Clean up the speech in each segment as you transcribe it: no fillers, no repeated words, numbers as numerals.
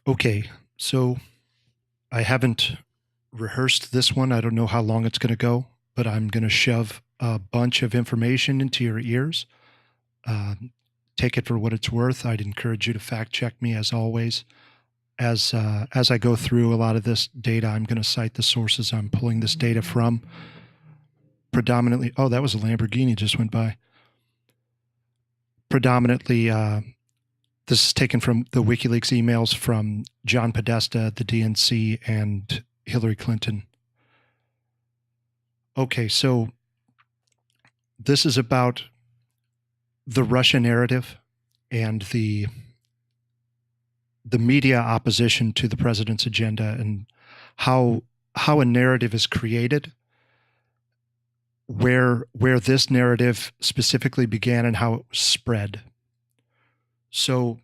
Okay, so I haven't rehearsed this one. I don't know how long it's going to go, but I'm going to shove a bunch of information into your ears. Take it for what it's worth. I'd encourage you to fact check me as always. As I go through a lot of this data, I'm going to cite the sources I'm pulling this data from. Predominantly, oh, that was a Lamborghini just went by. Predominantly, this is taken from the WikiLeaks emails from John Podesta, the DNC, and Hillary Clinton. Okay, so this is about the Russia narrative and the media opposition to the president's agenda, and how a narrative is created, where this narrative specifically began and how it was spread. So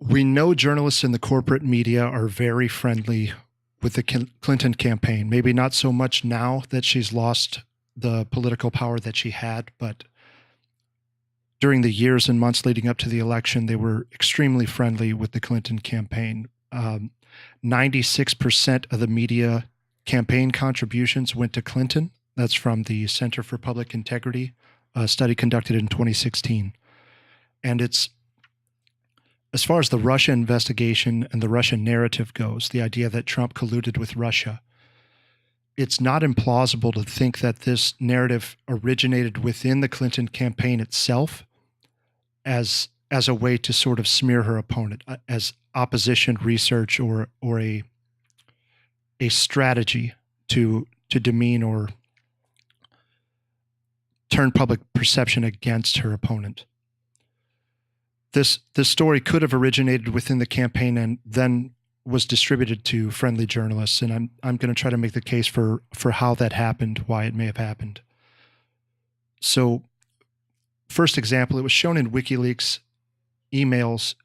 we know journalists in the corporate media are very friendly with the Clinton campaign. Maybe not so much now that she's lost the political power that she had, but during the years and months leading up to the election, they were extremely friendly with the Clinton campaign. 96% of the media campaign contributions went to Clinton. That's from the Center for Public Integrity, a study conducted in 2016. And it's, as far as the Russia investigation and the Russian narrative goes, the idea that Trump colluded with Russia, it's not implausible to think that this narrative originated within the Clinton campaign itself as a way to sort of smear her opponent, as opposition research or a strategy to demean or turn public perception against her opponent. This story could have originated within the campaign and then was distributed to friendly journalists, and I'm going to try to make the case for how that happened, why it may have happened. So, first example, it was shown in WikiLeaks emails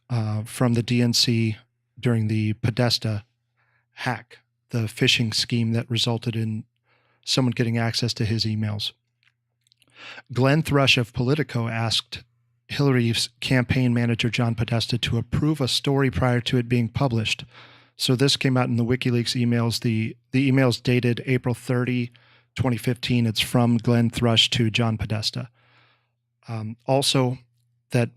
from the DNC during the Podesta hack, the phishing scheme that resulted in someone getting access to his emails. Glenn Thrush of Politico asked Hillary's campaign manager, John Podesta, to approve a story prior to it being published. So this came out in the WikiLeaks emails. The emails dated April 30, 2015. It's from Glenn Thrush to John Podesta. Also, that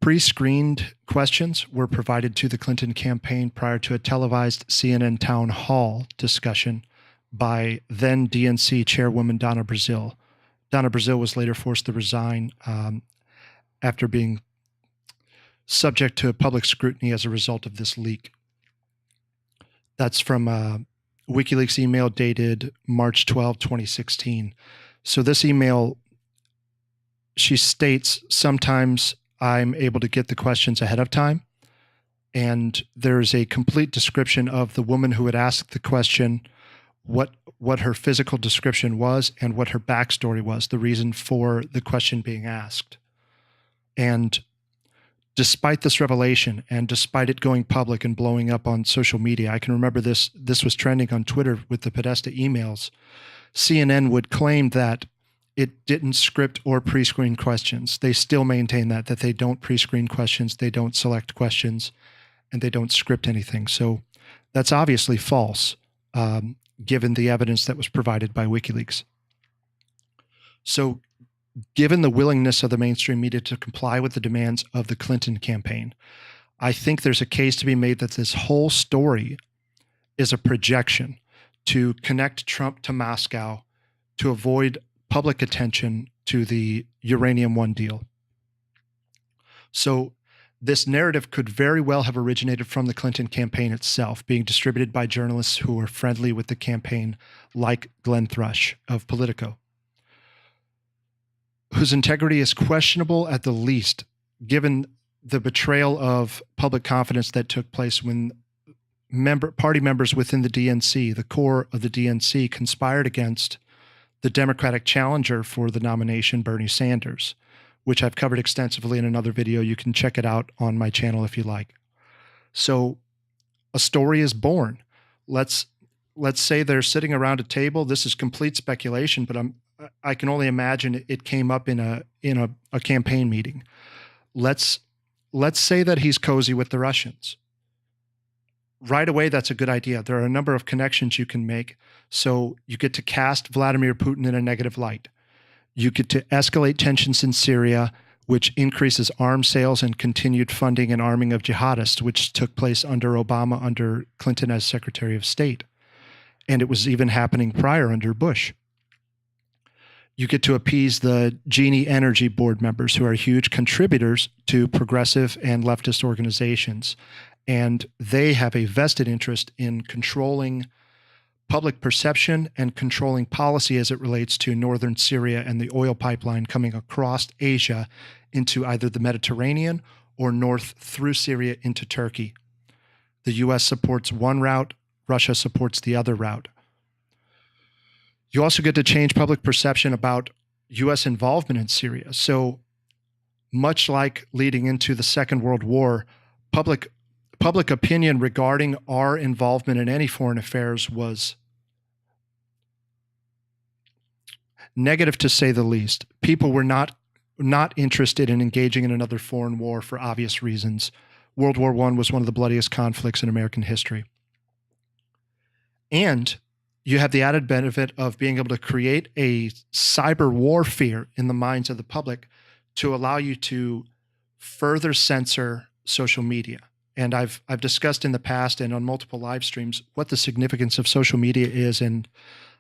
pre-screened questions were provided to the Clinton campaign prior to a televised CNN town hall discussion by then DNC chairwoman Donna Brazile. Donna Brazile was later forced to resign after being subject to public scrutiny as a result of this leak. That's from a WikiLeaks email dated March 12, 2016. So this email, she states, sometimes I'm able to get the questions ahead of time, and there's a complete description of the woman who had asked the question, what her physical description was and what her backstory was, the reason for the question being asked. And despite this revelation, and despite it going public and blowing up on social media, I can remember this was trending on Twitter with the Podesta emails, CNN would claim that it didn't script or pre-screen questions. They still maintain that they don't pre-screen questions, they don't select questions, and they don't script anything. So that's obviously false, given the evidence that was provided by WikiLeaks. So given the willingness of the mainstream media to comply with the demands of the Clinton campaign, I think there's a case to be made that this whole story is a projection to connect Trump to Moscow to avoid public attention to the Uranium One deal. So this narrative could very well have originated from the Clinton campaign itself, being distributed by journalists who were friendly with the campaign, like Glenn Thrush of Politico, whose integrity is questionable at the least, given the betrayal of public confidence that took place when party members within the DNC, the core of the DNC, conspired against the Democratic challenger for the nomination, Bernie Sanders, which I've covered extensively in another video. You can check it out on my channel if you like. So a story is born. Let's say they're sitting around a table. This is complete speculation, but I can only imagine it came up in a campaign meeting. Let's let's say that he's cozy with the Russians. Right away, that's a good idea. There are a number of connections you can make. So you get to cast Vladimir Putin in a negative light. You get to escalate tensions in Syria, which increases arms sales and continued funding and arming of jihadists, which took place under Obama, under Clinton as Secretary of State. And it was even happening prior under Bush. You get to appease the Genie Energy board members, who are huge contributors to progressive and leftist organizations. And they have a vested interest in controlling public perception and controlling policy as it relates to northern Syria and the oil pipeline coming across Asia into either the Mediterranean or north through Syria into Turkey. The U.S. supports one route, Russia supports the other route. You also get to change public perception about U.S. involvement in Syria. So much like leading into the Second World War, public opinion regarding our involvement in any foreign affairs was negative, to say the least. People were not interested in engaging in another foreign war for obvious reasons. World War I was one of the bloodiest conflicts in American history. And you have the added benefit of being able to create a cyber warfare in the minds of the public to allow you to further censor social media. And I've discussed in the past and on multiple live streams what the significance of social media is and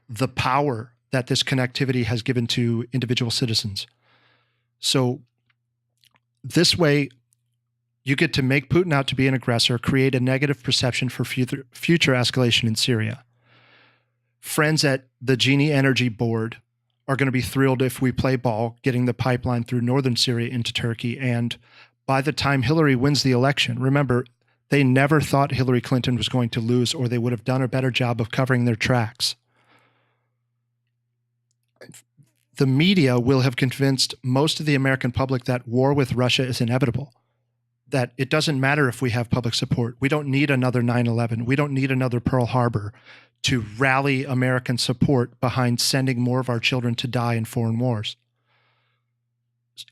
the power that this connectivity has given to individual citizens. So this way, you get to make Putin out to be an aggressor, create a negative perception for future escalation in Syria. Friends at the Genie Energy board are going to be thrilled if we play ball, getting the pipeline through northern Syria into Turkey. And by the time Hillary wins the election, remember, they never thought Hillary Clinton was going to lose, or they would have done a better job of covering their tracks. The media will have convinced most of the American public that war with Russia is inevitable, that it doesn't matter if we have public support. We don't need another 9/11. We don't need another Pearl Harbor to rally American support behind sending more of our children to die in foreign wars.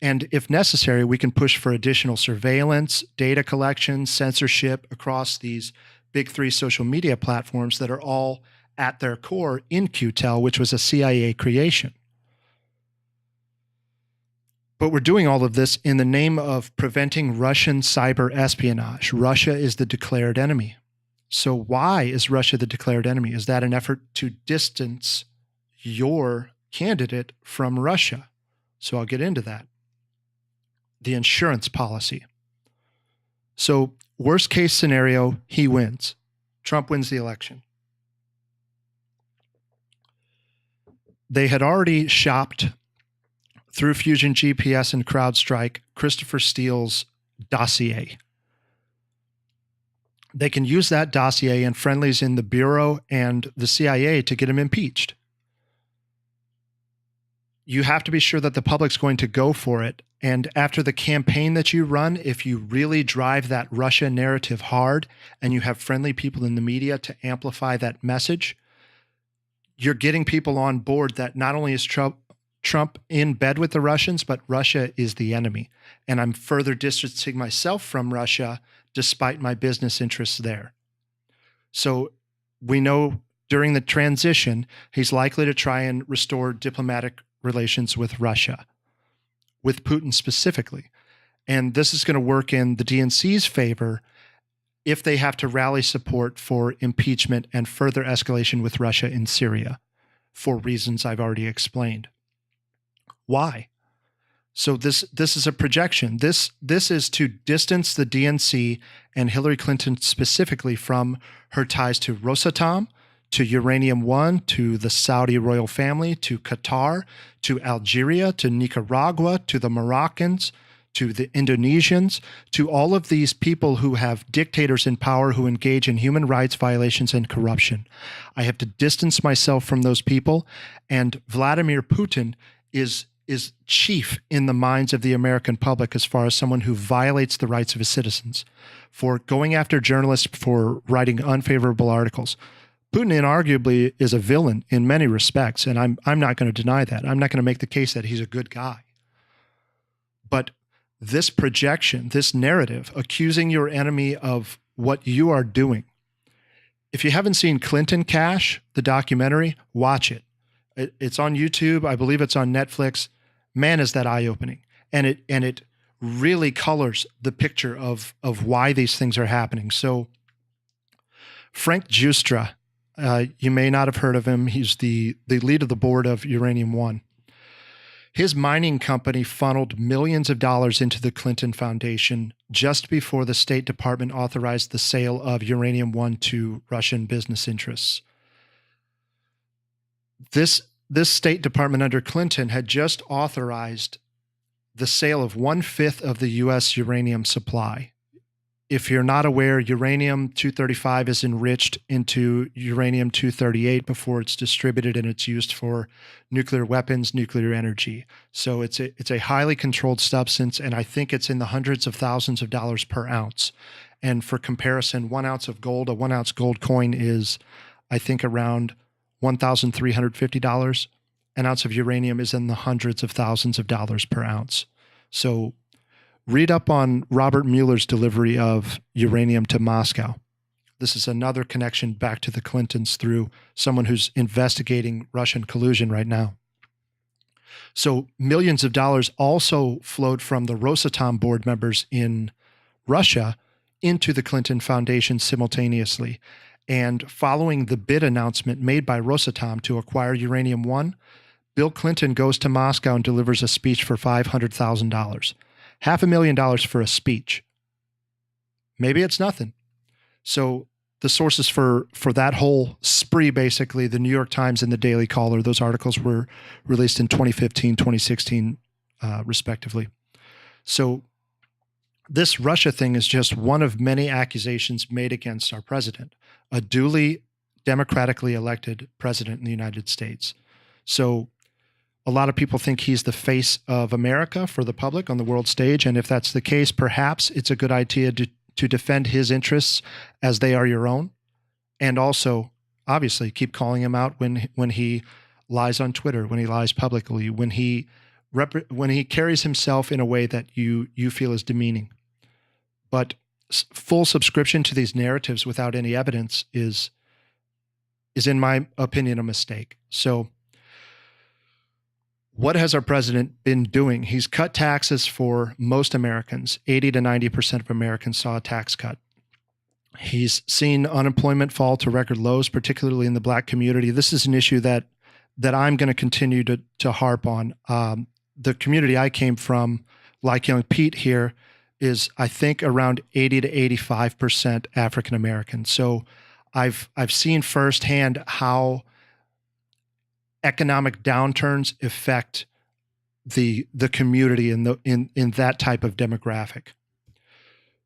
And if necessary, we can push for additional surveillance, data collection, censorship across these big three social media platforms that are all at their core in QTEL, which was a CIA creation. But we're doing all of this in the name of preventing Russian cyber espionage. Russia is the declared enemy. So why is Russia the declared enemy? Is that an effort to distance your candidate from Russia? So I'll get into that. The insurance policy. So worst case scenario, he wins. Trump wins the election. They had already shopped through Fusion GPS and CrowdStrike Christopher Steele's dossier. They can use that dossier and friendlies in the Bureau and the CIA to get him impeached. You have to be sure that the public's going to go for it. And after the campaign that you run, if you really drive that Russia narrative hard and you have friendly people in the media to amplify that message, you're getting people on board that not only is Trump in bed with the Russians, but Russia is the enemy. And I'm further distancing myself from Russia despite my business interests there. So we know during the transition, he's likely to try and restore diplomatic relations with Russia, with Putin specifically. And this is going to work in the DNC's favor if they have to rally support for impeachment and further escalation with Russia in Syria, for reasons I've already explained. Why? So this is a projection. This is to distance the DNC and Hillary Clinton specifically from her ties to Rosatom, to Uranium One, to the Saudi royal family, to Qatar, to Algeria, to Nicaragua, to the Moroccans, to the Indonesians, to all of these people who have dictators in power who engage in human rights violations and corruption. I have to distance myself from those people, and Vladimir Putin is chief in the minds of the American public as far as someone who violates the rights of his citizens, for going after journalists for writing unfavorable articles. Putin inarguably is a villain in many respects, and I'm not going to deny that. I'm not going to make the case that he's a good guy. But this projection, this narrative, accusing your enemy of what you are doing. If you haven't seen Clinton Cash, the documentary, watch it. It's on YouTube. I believe it's on Netflix. Man, is that eye-opening. And it really colors the picture of why these things are happening. So Frank Giustra, you may not have heard of him. He's the lead of the board of Uranium One. His mining company funneled millions of dollars into the Clinton Foundation just before the State Department authorized the sale of Uranium One to Russian business interests. This State Department under Clinton had just authorized the sale of 1/5 of the U.S. uranium supply. If you're not aware, uranium-235 is enriched into uranium-238 before it's distributed, and it's used for nuclear weapons, nuclear energy. So it's a highly controlled substance, and I think it's in the hundreds of thousands of dollars per ounce. And for comparison, 1 ounce of gold, a 1 ounce gold coin is, I think, around $1,350. An ounce of uranium is in the hundreds of thousands of dollars per ounce. So read up on Robert Mueller's delivery of uranium to Moscow. This is another connection back to the Clintons through someone who's investigating Russian collusion right now. So millions of dollars also flowed from the Rosatom board members in Russia into the Clinton Foundation simultaneously. And following the bid announcement made by Rosatom to acquire Uranium One, Bill Clinton goes to Moscow and delivers a speech for $500,000. $500,000 for a speech. Maybe it's nothing. So the sources for that whole spree, basically, the New York Times and the Daily Caller, those articles were released in 2015, 2016, respectively. So this Russia thing is just one of many accusations made against our president, a duly democratically elected president in the United States. So a lot of people think he's the face of America for the public on the world stage. And if that's the case, perhaps it's a good idea to defend his interests as they are your own. And also, obviously, keep calling him out when he lies on Twitter, when he lies publicly, when he carries himself in a way that you feel is demeaning. But full subscription to these narratives without any evidence is in my opinion, a mistake. So what has our president been doing? He's cut taxes for most Americans. 80 to 90% of Americans saw a tax cut. He's seen unemployment fall to record lows, particularly in the Black community. This is an issue that I'm going to continue to harp on. The community I came from, like young Pete here, is I think around 80 to 85% African American. So I've seen firsthand how economic downturns affect the community in that type of demographic.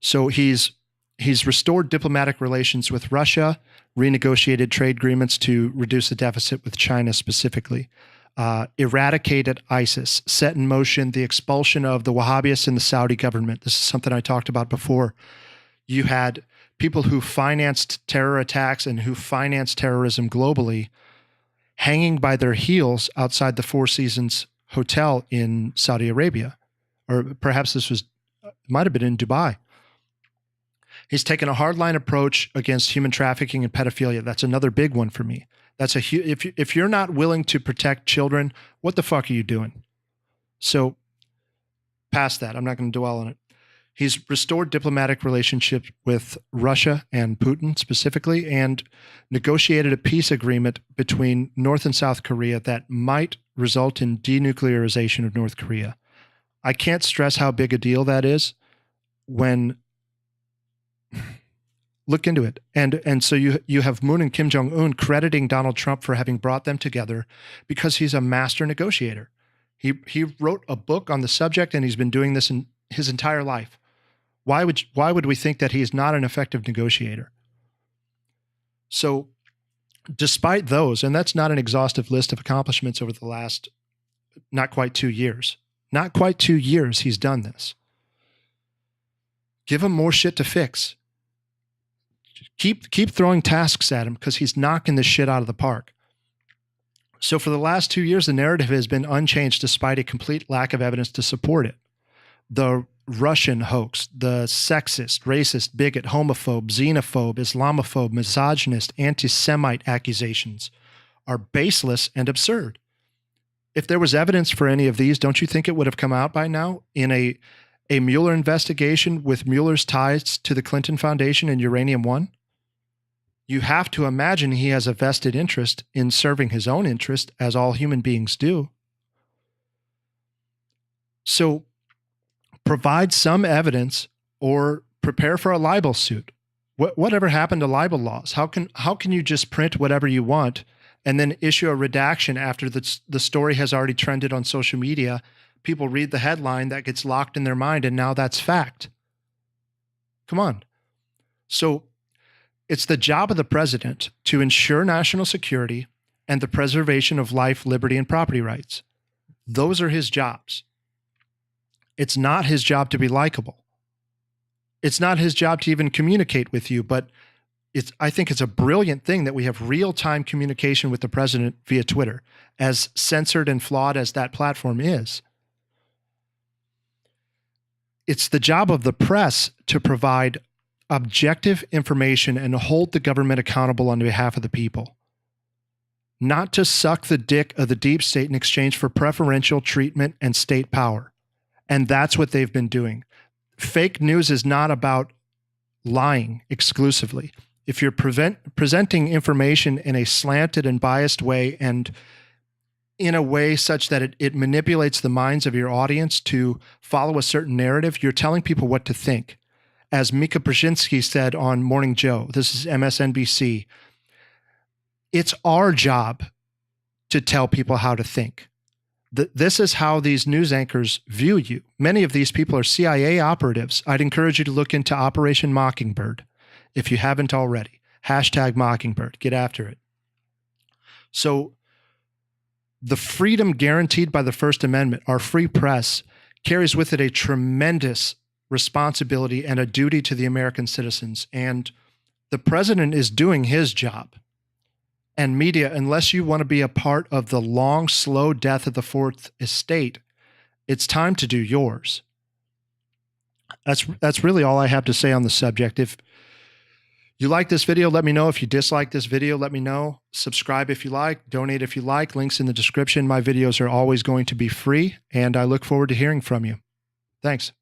So he's restored diplomatic relations with Russia, renegotiated trade agreements to reduce the deficit with China specifically, eradicated ISIS, set in motion the expulsion of the Wahhabists in the Saudi government. This is something I talked about before. You had people who financed terror attacks and who financed terrorism globally hanging by their heels outside the Four Seasons Hotel in Saudi Arabia, or perhaps might have been in Dubai. He's taken a hardline approach against human trafficking and pedophilia. That's another big one for me. If you're not willing to protect children, what the fuck are you doing? So past that, I'm not going to dwell on it. He's restored diplomatic relationships with Russia and Putin specifically, and negotiated a peace agreement between North and South Korea that might result in denuclearization of North Korea. I can't stress how big a deal that is when look into it. And so you have Moon and Kim Jong-un crediting Donald Trump for having brought them together because he's a master negotiator. He wrote a book on the subject, and he's been doing this in his entire life. Why would we think that he's not an effective negotiator? So despite those, and that's not an exhaustive list of accomplishments over the last not quite 2 years. Not quite 2 years he's done this. Give him more shit to fix. Keep throwing tasks at him because he's knocking this shit out of the park. So for the last 2 years, the narrative has been unchanged despite a complete lack of evidence to support it. The Russian hoax, the sexist, racist, bigot, homophobe, xenophobe, Islamophobe, misogynist, anti-Semite accusations are baseless and absurd. If there was evidence for any of these, don't you think it would have come out by now in a Mueller investigation with Mueller's ties to the Clinton Foundation and Uranium One? You have to imagine he has a vested interest in serving his own interest, as all human beings do. So provide some evidence or prepare for a libel suit. Whatever happened to libel laws? How can you just print whatever you want and then issue a redaction after the story has already trended on social media? People read the headline, that gets locked in their mind, and now that's fact. Come on. So it's the job of the president to ensure national security and the preservation of life, liberty, and property rights. Those are his jobs. It's not his job to be likable. It's not his job to even communicate with you, but I think it's a brilliant thing that we have real-time communication with the president via Twitter, as censored and flawed as that platform is. It's the job of the press to provide objective information and hold the government accountable on behalf of the people, not to suck the dick of the deep state in exchange for preferential treatment and state power. And that's what they've been doing. Fake news is not about lying exclusively. If you're presenting information in a slanted and biased way, and in a way such that it manipulates the minds of your audience to follow a certain narrative, you're telling people what to think. As Mika Brzezinski said on Morning Joe, this is MSNBC, it's our job to tell people how to think. This is how these news anchors view you. Many of these people are CIA operatives. I'd encourage you to look into Operation Mockingbird if you haven't already. #Mockingbird. Get after it. So the freedom guaranteed by the First Amendment, our free press, carries with it a tremendous responsibility and a duty to the American citizens. And the president is doing his job. And media, unless you want to be a part of the long, slow death of the Fourth Estate, it's time to do yours. That's really all I have to say on the subject. If you like this video, let me know. If you dislike this video, let me know. Subscribe if you like, donate if you like. Links in the description. My videos are always going to be free, and I look forward to hearing from you. Thanks.